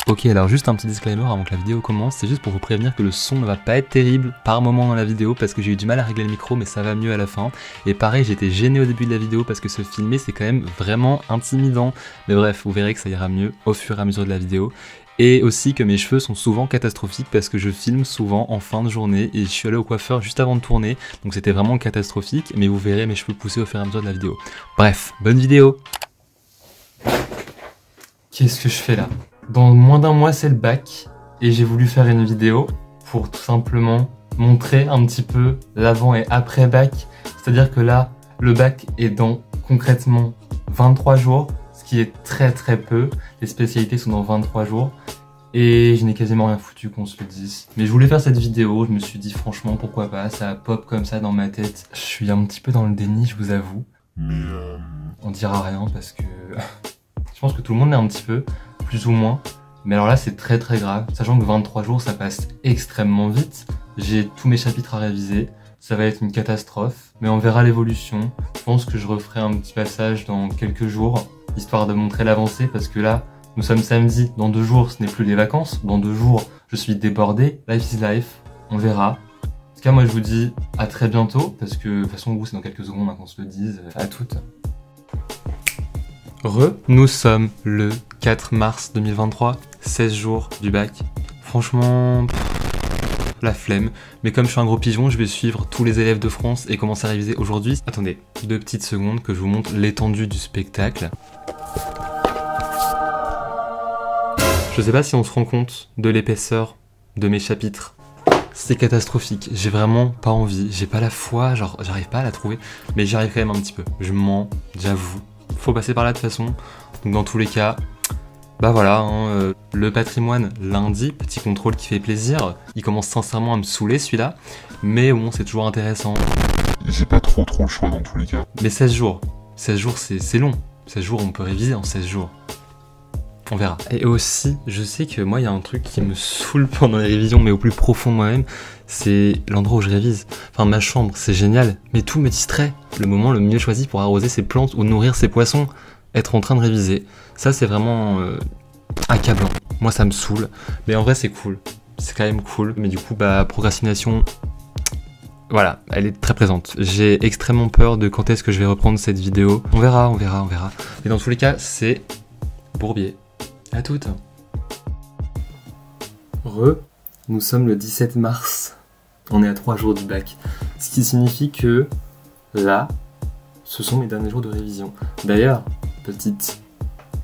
Ok, alors juste un petit disclaimer avant que la vidéo commence, c'est juste pour vous prévenir que le son ne va pas être terrible par moment dans la vidéo parce que j'ai eu du mal à régler le micro, mais ça va mieux à la fin. Et pareil, j'étais gêné au début de la vidéo parce que se filmer c'est quand même vraiment intimidant. Mais bref, vous verrez que ça ira mieux au fur et à mesure de la vidéo. Et aussi que mes cheveux sont souvent catastrophiques parce que je filme souvent en fin de journée et je suis allé au coiffeur juste avant de tourner, donc c'était vraiment catastrophique, mais vous verrez mes cheveux pousser au fur et à mesure de la vidéo. Bref, bonne vidéo. Qu'est-ce que je fais là? Dans moins d'un mois c'est le bac et j'ai voulu faire une vidéo pour tout simplement montrer un petit peu l'avant et après bac. C'est-à-dire que là, le bac est dans concrètement 23 jours, ce qui est très très peu. Les spécialités sont dans 23 jours et je n'ai quasiment rien foutu qu'on se le dise. Mais je voulais faire cette vidéo, je me suis dit franchement pourquoi pas, ça pop comme ça dans ma tête. Je suis un petit peu dans le déni, je vous avoue. Mais on dira rien parce que je pense que tout le monde l'est un petit peu. Plus ou moins, mais alors là c'est très très grave, sachant que 23 jours ça passe extrêmement vite, j'ai tous mes chapitres à réviser, ça va être une catastrophe, mais on verra l'évolution. Je pense que je referai un petit passage dans quelques jours, histoire de montrer l'avancée, parce que là, nous sommes samedi, dans 2 jours ce n'est plus les vacances, dans 2 jours je suis débordé, life is life, on verra. En tout cas moi je vous dis à très bientôt, parce que de toute façon vous c'est dans quelques secondes qu'on se le dise, à toutes. Nous sommes le 4 mars 2023, 16 jours du bac. Franchement, la flemme. Mais comme je suis un gros pigeon, je vais suivre tous les élèves de France et commencer à réviser aujourd'hui. Attendez, 2 petites secondes que je vous montre l'étendue du spectacle. Je sais pas si on se rend compte de l'épaisseur de mes chapitres. C'est catastrophique, j'ai vraiment pas envie, j'ai pas la foi, genre j'arrive pas à la trouver, mais j'y arrive quand même un petit peu. Je mens, j'avoue. Faut passer par là de toute façon, donc dans tous les cas, bah voilà, hein, le patrimoine lundi, petit contrôle qui fait plaisir, il commence sincèrement à me saouler celui-là, mais bon c'est toujours intéressant. J'ai pas trop le choix dans tous les cas. Mais 16 jours c'est long, 16 jours on peut réviser en 16 jours. On verra. Et aussi, je sais que moi, il y a un truc qui me saoule pendant les révisions, mais au plus profond de moi-même, c'est l'endroit où je révise. Enfin, ma chambre, c'est génial, mais tout me distrait. Le moment le mieux choisi pour arroser ses plantes ou nourrir ses poissons, être en train de réviser. Ça, c'est vraiment accablant. Moi, ça me saoule. Mais en vrai, c'est cool. C'est quand même cool. Mais du coup, bah, procrastination, voilà, elle est très présente. J'ai extrêmement peur de quand est-ce que je vais reprendre cette vidéo. On verra. Mais dans tous les cas, c'est Bourbier. À toutes. Nous sommes le 17 mars. On est à 3 jours du bac. Ce qui signifie que là, ce sont mes derniers jours de révision. D'ailleurs, petite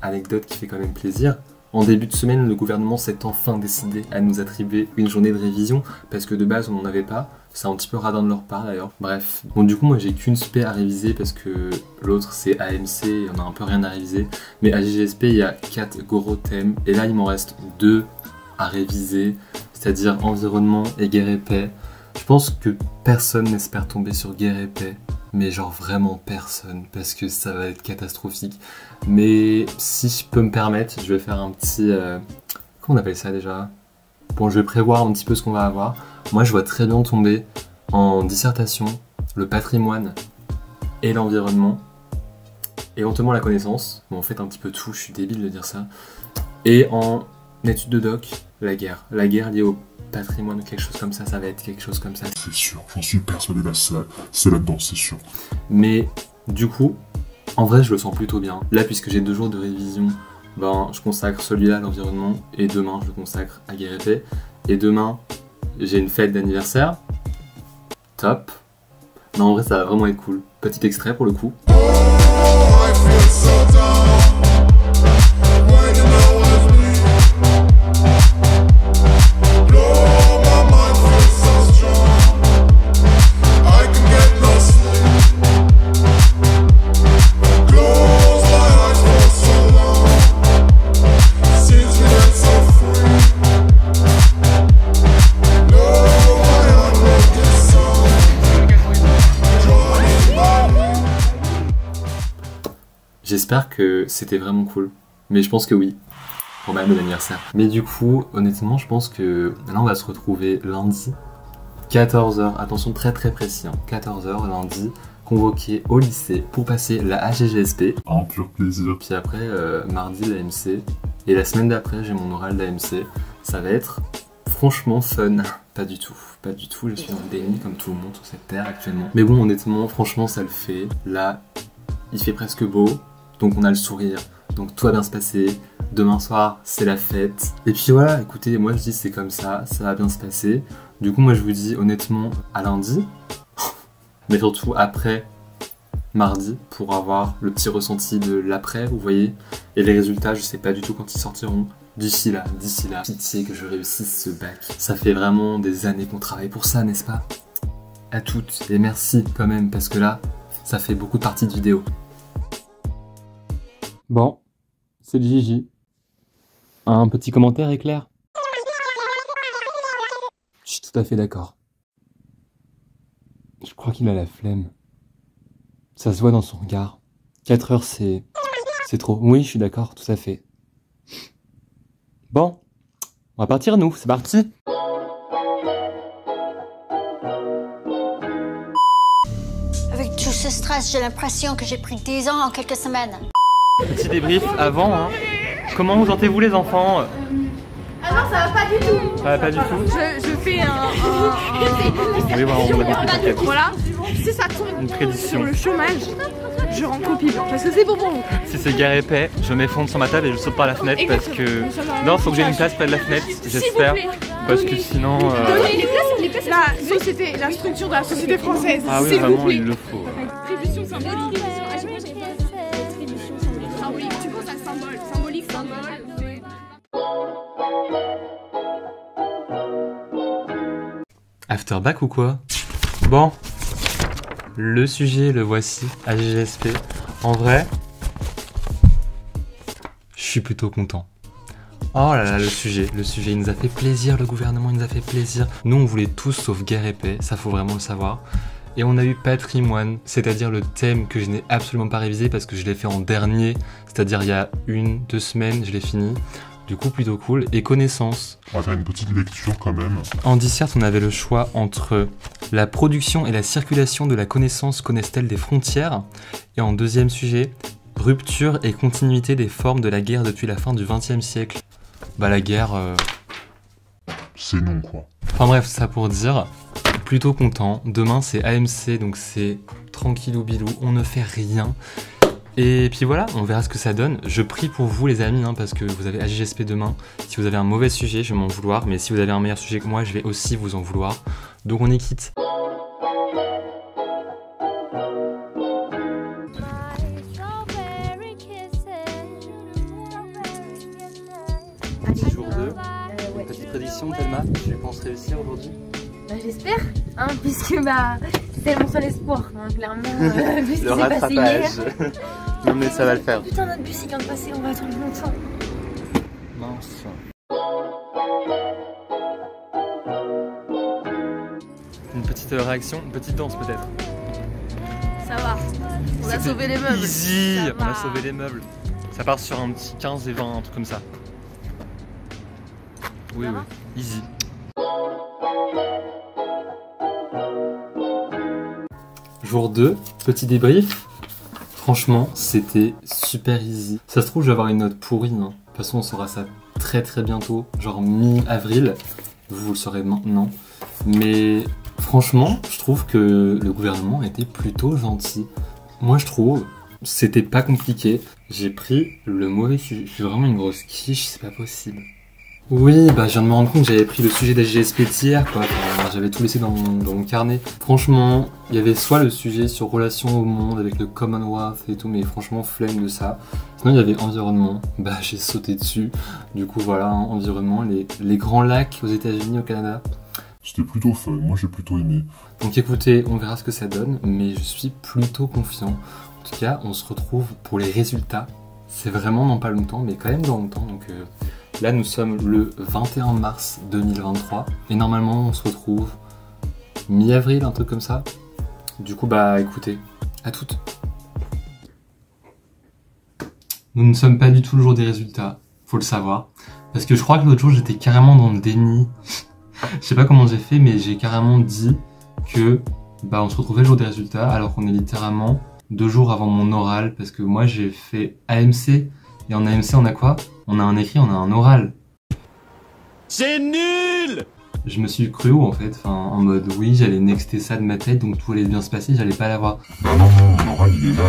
anecdote qui fait quand même plaisir. En début de semaine, le gouvernement s'est enfin décidé à nous attribuer une journée de révision parce que de base, on n'en avait pas. C'est un petit peu radin de leur part d'ailleurs. Bref. Bon, du coup, moi j'ai qu'une spé à réviser parce que l'autre c'est AMC et on a un peu rien à réviser. Mais à GGSP, il y a 4 gros thèmes et là, il m'en reste 2 à réviser, c'est-à-dire environnement et guerre et paix. Je pense que personne n'espère tomber sur guerre et paix, mais genre vraiment personne parce que ça va être catastrophique. Mais si je peux me permettre, je vais faire un petit. Comment on appelle ça déjà? Bon, je vais prévoir un petit peu ce qu'on va avoir. Moi, je vois très bien tomber en dissertation le patrimoine et l'environnement, éventuellement la connaissance. Bon, en fait, un petit peu tout, je suis débile de dire ça. Et en étude de doc, la guerre. La guerre liée au patrimoine ou quelque chose comme ça va être quelque chose comme ça. C'est sûr, j'en suis persuadé là, c'est là-dedans, c'est sûr. Mais du coup, en vrai, je le sens plutôt bien. Là, puisque j'ai 2 jours de révision, ben, je consacre celui-là à l'environnement et demain, je le consacre à guerre et paix. Et demain, j'ai une fête d'anniversaire. Top. Non, en vrai, ça va vraiment être cool. Petit extrait pour le coup. J'espère que c'était vraiment cool, mais je pense que oui, pour ma bon anniversaire. Mais du coup, honnêtement, je pense que là on va se retrouver lundi, 14h, attention très très précis, hein, 14h lundi, convoqué au lycée pour passer la HGGSP. Un pur plaisir. Puis après, mardi l'AMC, Et la semaine d'après, j'ai mon oral d'AMC. Ça va être franchement fun. Pas du tout, pas du tout. Je suis dans le déni comme tout le monde sur cette terre actuellement. Mais bon, honnêtement, franchement, ça le fait. Là, il fait presque beau, donc on a le sourire. Donc tout va bien se passer. Demain soir, c'est la fête. Et puis voilà, écoutez, moi je dis c'est comme ça va bien se passer. Du coup, moi je vous dis honnêtement à lundi. Mais surtout après mardi pour avoir le petit ressenti de l'après, vous voyez. Et les résultats, je sais pas du tout quand ils sortiront. D'ici là, pitié que je réussisse ce bac. Ça fait vraiment des années qu'on travaille pour ça, n'est-ce pas? À toutes, et merci quand même, parce que là, ça fait beaucoup de parties de vidéo. Bon, c'est le Gigi. Un petit commentaire éclair? Je suis tout à fait d'accord. Je crois qu'il a la flemme. Ça se voit dans son regard. 4 heures, c'est trop. Oui, je suis d'accord, tout à fait. Bon, on va partir nous, c'est parti. Avec tout ce stress, j'ai l'impression que j'ai pris 10 ans en quelques semaines. Petit débrief avant, hein. Comment vous sentez-vous les enfants? Ah non, ça va pas du tout. Ça va pas du tout? Je fais Oui, voilà, on a compris, t'inquiète. Voilà, si ça tombe Une prédiction. sur le chômage, je rends copie blanche parce que c'est bon pour vous. Si c'est guerre épais, je m'effondre sur ma table et je saute par la fenêtre parce que... Non, faut que j'ai une place près de la fenêtre, j'espère. Parce que sinon... Les places, la structure de la société française. Ah oui, vraiment, il le faut. Attribution symbolique. Ah oui, tu penses à symbole, symbolique, symbole. After bac ou quoi? Bon, le sujet, le voici, AGGSP. En vrai, je suis plutôt content. Oh là là, le sujet, il nous a fait plaisir, le gouvernement, il nous a fait plaisir. Nous, on voulait tous sauf guerre épais, ça faut vraiment le savoir. Et on a eu patrimoine, c'est-à-dire le thème que je n'ai absolument pas révisé parce que je l'ai fait en dernier, c'est-à-dire il y a 1-2 semaines, je l'ai fini. Du coup, plutôt cool. Et connaissances. On va faire une petite lecture quand même. En disserte, on avait le choix entre la production et la circulation de la connaissance connaissent-elles des frontières? Et en deuxième sujet, rupture et continuité des formes de la guerre depuis la fin du XXe siècle. Bah la guerre... C'est non quoi. Enfin bref, ça pour dire, plutôt content. Demain c'est AMC, donc c'est tranquillou bilou, on ne fait rien. Et puis voilà, on verra ce que ça donne. Je prie pour vous les amis, hein, parce que vous avez AGGSP demain. Si vous avez un mauvais sujet, je vais m'en vouloir. Mais si vous avez un meilleur sujet que moi, je vais aussi vous en vouloir. Donc on est quitte. Jour 2, petite prédiction Thelma, tu penses réussir aujourd'hui? Bah, j'espère, hein, puisque c'est mon seul espoir, hein, clairement. Vu ce qui Le s'est passé hier. rattrapage. Non mais ça va le faire. Putain, notre bus il vient de passer, on va attendre longtemps. Mince. Une petite réaction, une petite danse peut-être. Ça va, on a C'était sauvé les meubles. Easy, Ça on a va. sauvé les meubles. Ça part sur un petit 15 et 20, un truc comme ça. Oui, Ça oui, va easy. Jour 2, petit débrief. Franchement, c'était super easy. Ça se trouve, je vais avoir une note pourrie. Hein. De toute façon, on saura ça très très bientôt, genre mi-avril. Vous le saurez maintenant. Mais franchement, je trouve que le gouvernement était plutôt gentil. Moi, je trouve, c'était pas compliqué. J'ai pris le mauvais sujet. Je suis vraiment une grosse quiche, c'est pas possible. Oui, bah je viens de me rendre compte que j'avais pris le sujet d'AGGSP hier, quoi. Enfin, j'avais tout laissé dans mon carnet. Franchement, il y avait soit le sujet sur relations au monde avec le Commonwealth et tout, mais franchement, flemme de ça. Sinon, il y avait environnement. Bah, j'ai sauté dessus. Du coup, voilà, hein, environnement, les grands lacs aux États-Unis, au Canada. C'était plutôt fun, moi j'ai plutôt aimé. Donc écoutez, on verra ce que ça donne, mais je suis plutôt confiant. En tout cas, on se retrouve pour les résultats. C'est vraiment dans pas longtemps, mais quand même dans longtemps. Donc là, nous sommes le 21 mars 2023. Et normalement, on se retrouve mi-avril, un truc comme ça. Du coup, bah écoutez, à toutes. Nous ne sommes pas du tout le jour des résultats, faut le savoir. Parce que je crois que l'autre jour, j'étais carrément dans le déni. Je sais pas comment j'ai fait, mais j'ai carrément dit que bah on se retrouvait le jour des résultats, alors qu'on est littéralement 2 jours avant mon oral, parce que moi j'ai fait AMC Et en AMC, on a quoi? On a un écrit, on a un oral. C'est nul! Je me suis cru où en fait? Enfin, en mode oui, j'allais nexter ça de ma tête, donc tout allait bien se passer, j'allais pas l'avoir. Ah non, non, mon oral il est là.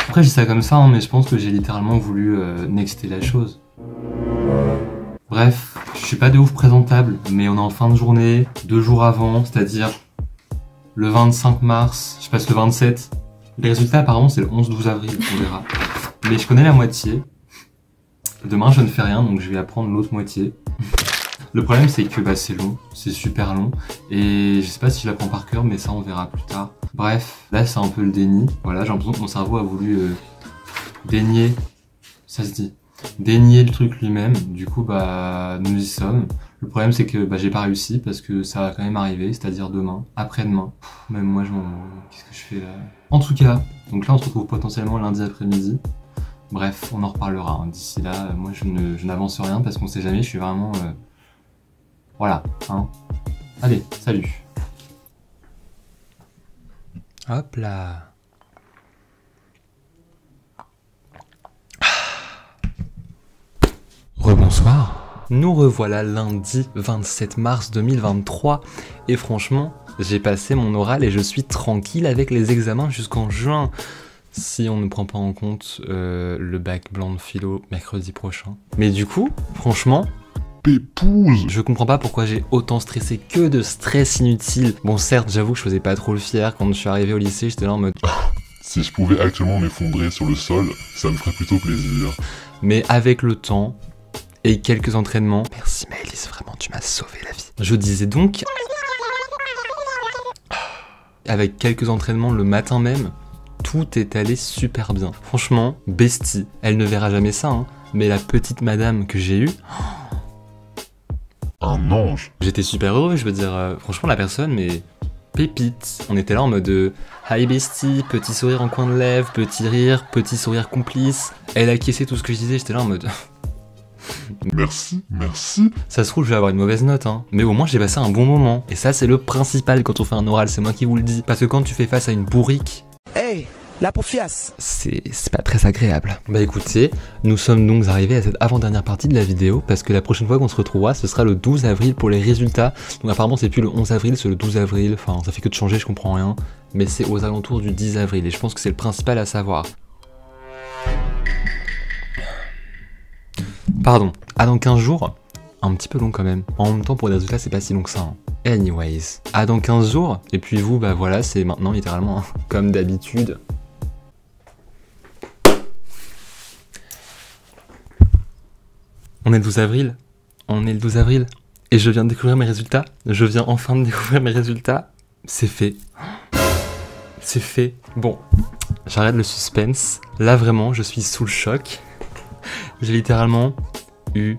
Après, je dis ça comme ça, hein, mais je pense que j'ai littéralement voulu nexter la chose. Bref, je suis pas de ouf présentable, mais on est en fin de journée, 2 jours avant, c'est-à-dire le 25 mars, je passe le 27. Les résultats apparemment c'est le 11-12 avril, on verra. Mais je connais la moitié. Demain je ne fais rien, donc je vais apprendre l'autre moitié. Le problème c'est que bah, c'est long, c'est super long, et je sais pas si je l'apprends par cœur, mais ça on verra plus tard. Bref, là c'est un peu le déni. Voilà, j'ai l'impression que mon cerveau a voulu dénier, ça se dit, dénier le truc lui-même. Du coup bah nous y sommes. Le problème c'est que bah, j'ai pas réussi parce que ça va quand même arriver, c'est-à-dire demain, après-demain. Même moi je m'en... Qu'est-ce que je fais là? En tout cas, donc là on se retrouve potentiellement lundi après-midi. Bref, on en reparlera. Hein. D'ici là, moi je n'avance rien parce qu'on sait jamais, je suis vraiment... Voilà, hein. Allez, salut. Hop là. Rebonsoir. Nous revoilà lundi 27 mars 2023 et franchement, j'ai passé mon oral et je suis tranquille avec les examens jusqu'en juin. Si on ne prend pas en compte le bac blanc de philo mercredi prochain. Mais du coup, franchement... Pépouze! Je comprends pas pourquoi j'ai autant stressé, que de stress inutile. Bon certes, j'avoue que je faisais pas trop le fier. Quand je suis arrivé au lycée, j'étais là en mode... Si je pouvais actuellement m'effondrer sur le sol, ça me ferait plutôt plaisir. Mais avec le temps et quelques entraînements... Merci Maëlys, vraiment tu m'as sauvé la vie. Je disais donc... Avec quelques entraînements le matin même, tout est allé super bien. Franchement, bestie, elle ne verra jamais ça, hein. Mais la petite madame que j'ai eue... Un ange. J'étais super heureux, je veux dire, franchement la personne, mais pépite. On était là en mode hi bestie, petit sourire en coin de lèvres, petit rire, petit sourire complice. Elle a caissé tout ce que je disais, j'étais là en mode... Merci, merci. Ça se trouve, je vais avoir une mauvaise note, hein. Mais au moins j'ai passé un bon moment. Et ça c'est le principal quand on fait un oral, c'est moi qui vous le dis. Parce que quand tu fais face à une bourrique... Hey, la paufiasse! C'est pas très agréable. Bah écoutez, nous sommes donc arrivés à cette avant-dernière partie de la vidéo, parce que la prochaine fois qu'on se retrouvera, ce sera le 12 avril pour les résultats. Donc apparemment c'est plus le 11 avril, c'est le 12 avril, enfin ça fait que de changer, je comprends rien. Mais c'est aux alentours du 10 avril, et je pense que c'est le principal à savoir. Pardon, à dans 15 jours, un petit peu long quand même. En même temps pour les résultats c'est pas si long que ça. Hein. Anyways, à dans 15 jours, et puis vous, bah voilà, c'est maintenant littéralement, hein, comme d'habitude. On est le 12 avril, on est le 12 avril, et je viens de découvrir mes résultats, je viens enfin de découvrir mes résultats, c'est fait. C'est fait. Bon, j'arrête le suspense, là vraiment je suis sous le choc, j'ai littéralement eu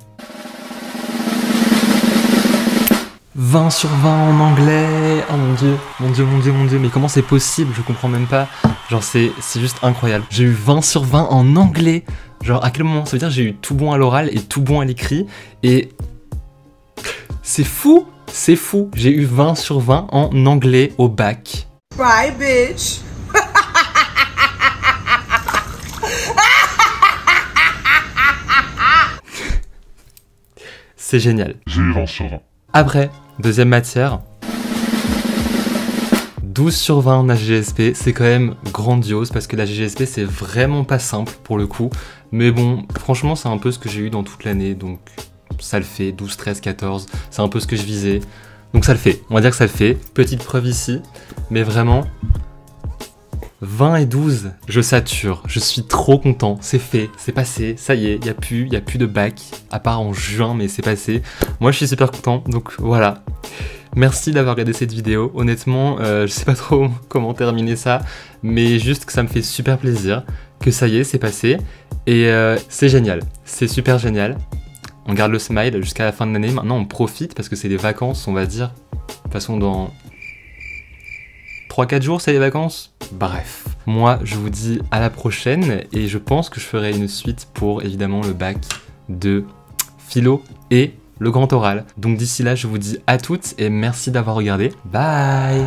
20 sur 20 en anglais, oh mon dieu, mon dieu, mon dieu, mon dieu, mais comment c'est possible, je comprends même pas, genre c'est juste incroyable. J'ai eu 20 sur 20 en anglais, genre à quel moment, ça veut dire que j'ai eu tout bon à l'oral et tout bon à l'écrit, et c'est fou, j'ai eu 20 sur 20 en anglais au bac. Bye bitch. C'est génial. J'ai eu 20 sur 20. Après, deuxième matière, 12 sur 20 en AGGSP, c'est quand même grandiose parce que la GGSP c'est vraiment pas simple pour le coup. Mais bon, franchement c'est un peu ce que j'ai eu dans toute l'année, donc ça le fait, 12, 13, 14, c'est un peu ce que je visais. Donc ça le fait, on va dire que ça le fait. Petite preuve ici, mais vraiment, 20 et 12, je sature, je suis trop content, c'est fait, c'est passé, ça y est, y a plus de bac, à part en juin, mais c'est passé. Moi je suis super content, donc voilà. Merci d'avoir regardé cette vidéo, honnêtement, je sais pas trop comment terminer ça, mais juste que ça me fait super plaisir, que ça y est, c'est passé, et c'est génial, c'est super génial. On garde le smile jusqu'à la fin de l'année, maintenant on profite parce que c'est les vacances, on va dire, de toute façon dans 3-4 jours c'est les vacances. Bref, moi je vous dis à la prochaine et je pense que je ferai une suite pour évidemment le bac de philo et le grand oral. Donc d'ici là je vous dis à toutes et merci d'avoir regardé. Bye.